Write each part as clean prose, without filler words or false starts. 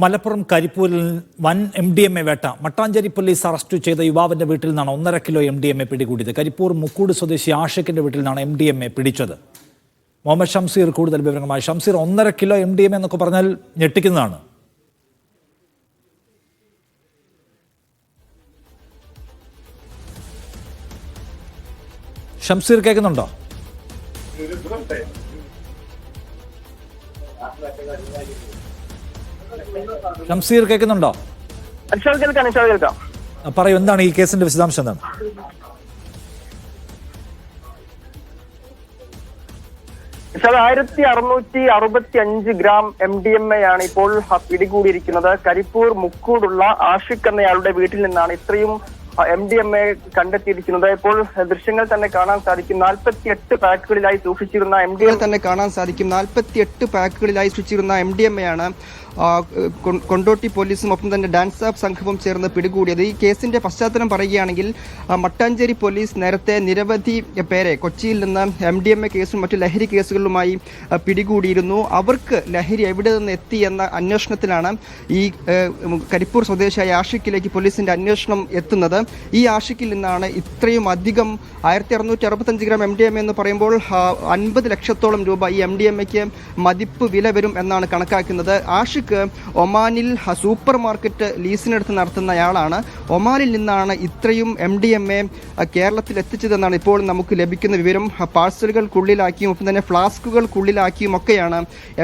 മലപ്പുറം കരിപ്പൂരിൽ വൻ MDMA വേട്ട. മട്ടാഞ്ചേരി പോലീസ് അറസ്റ്റ് ചെയ്ത യുവാവിന്റെ വീട്ടിൽ നിന്നാണ് 1.5 കിലോ MDMA പിടികൂടിയത്. കരിപ്പൂർ മുക്കൂട് സ്വദേശി ആഷിഖിന്റെ വീട്ടിൽ നിന്നാണ് MDMA പിടിച്ചത്. മുഹമ്മദ് ഷംസീർ കൂടുതൽ വിവരങ്ങളുമായി. ഷംസീർ, 1.5 കിലോ MDMA എന്നൊക്കെ പറഞ്ഞാൽ ഞെട്ടിക്കുന്നതാണ്. ഷംസീർ കേൾക്കുന്നുണ്ടോ? ഷംസീർ കേൾക്കുന്നുണ്ടോ? പറയൂ, എന്താണ് ഈ കേസിന്റെ വിശദാംശം? എന്താണ്? സാർ, 1665 ഗ്രാം MDMA ആണ് ഇപ്പോൾ പിടികൂടിയിരിക്കുന്നത്. കരിപ്പൂർ മുക്കൂടുള്ള ആഷിഖ് എന്നയാളുടെ വീട്ടിൽ നിന്നാണ് ഇത്രയും MDMA കണ്ടെത്തിയിരിക്കുന്നത്. ഇപ്പോൾ ദൃശ്യങ്ങൾ തന്നെ കാണാൻ സാധിക്കും. 48 പാക്കുകളിലായി സൂക്ഷിച്ചിരുന്ന MDMA ആണ് കൊണ്ടോട്ടി പോലീസും ഒപ്പം തന്നെ ഡാൻസ് ആപ്പ് സംഘവും ചേർന്ന് പിടികൂടിയത്. ഈ കേസിന്റെ പശ്ചാത്തലം പറയുകയാണെങ്കിൽ മട്ടാഞ്ചേരി പോലീസ് നേരത്തെ നിരവധി പേരെ കൊച്ചിയിൽ നിന്ന് MDMA കേസും മറ്റു ലഹരി കേസുകളിലുമായി പിടികൂടിയിരുന്നു. അവർക്ക് ലഹരി എവിടെ നിന്ന് എത്തി എന്ന അന്വേഷണത്തിലാണ് ഈ കരിപ്പൂർ സ്വദേശിയായ ആഷിഖിലേക്ക് പോലീസിന്റെ അന്വേഷണം എത്തുന്നത്. ഈ ആഷിഖിൽ നിന്നാണ് ഇത്രയും അധികം 1665 ഗ്രാം MDMA എന്ന് പറയുമ്പോൾ 50 ലക്ഷത്തോളം രൂപ ഈ MDMAക്ക് മതിപ്പ് വില വരും എന്നാണ് കണക്കാക്കുന്നത്. ആഷിഖ് ഒമാനിൽ സൂപ്പർ മാർക്കറ്റ് ലീസിനെടുത്ത് നടത്തുന്നയാളാണ്. ഒമാനിൽ നിന്നാണ് ഇത്രയും MDMA കേരളത്തിൽ എത്തിച്ചതെന്നാണ് ഇപ്പോൾ നമുക്ക് ലഭിക്കുന്ന വിവരം. പാഴ്സലുകൾക്കുള്ളിലാക്കിയും ഒപ്പം തന്നെ ഫ്ലാസ്കുകൾക്കുള്ളിലാക്കിയും ഒക്കെയാണ്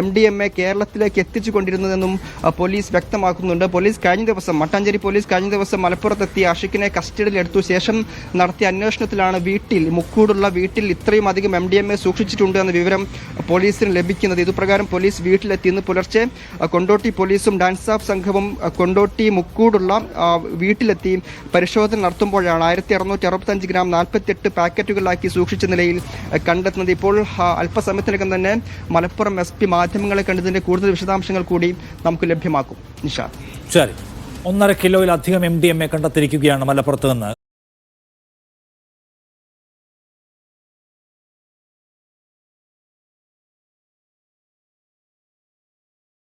MDMA കേരളത്തിലേക്ക് എത്തിച്ചു കൊണ്ടിരുന്നതെന്നും പോലീസ് വ്യക്തമാക്കുന്നുണ്ട്. മട്ടാഞ്ചേരി പോലീസ് കഴിഞ്ഞ ദിവസം മലപ്പുറത്തെത്തി ആഷിഖിനെ കസ്റ്റഡിയിലെടുത്തു. ശേഷം നടത്തിയ അന്വേഷണത്തിലാണ് മുക്കൂടുള്ള വീട്ടിൽ ഇത്രയും അധികം MDMA സൂക്ഷിച്ചിട്ടുണ്ട് എന്ന വിവരം പോലീസിന് ലഭിക്കുന്നത്. ഇതുപ്രകാരം പോലീസ് വീട്ടിലെത്തി. ഇന്ന് പുലർച്ചെ കൊണ്ടോട്ടി പോലീസും ഡാൻസ് ആപ്പ് സംഘവും കൊണ്ടോട്ടി മുക്കൂടുള്ള വീട്ടിലെത്തി പരിശോധന നടത്തുമ്പോഴാണ് 1665 ഗ്രാം 48 പാക്കറ്റുകളിലാക്കി സൂക്ഷിച്ച നിലയിൽ കണ്ടെത്തുന്നത്. ഇപ്പോൾ അല്പസമയത്തിനകം തന്നെ മലപ്പുറം SP മാധ്യമങ്ങളെ കണ്ടതിന്റെ കൂടുതൽ വിശദാംശങ്ങൾ കൂടി നമുക്ക് ലഭ്യമാക്കും. നിഷാദ്, ശരി, 1.5 കിലോയിലധികം MDMA കണ്ടെത്തിയിരിക്കുകയാണ് മലപ്പുറത്ത് നിന്ന്.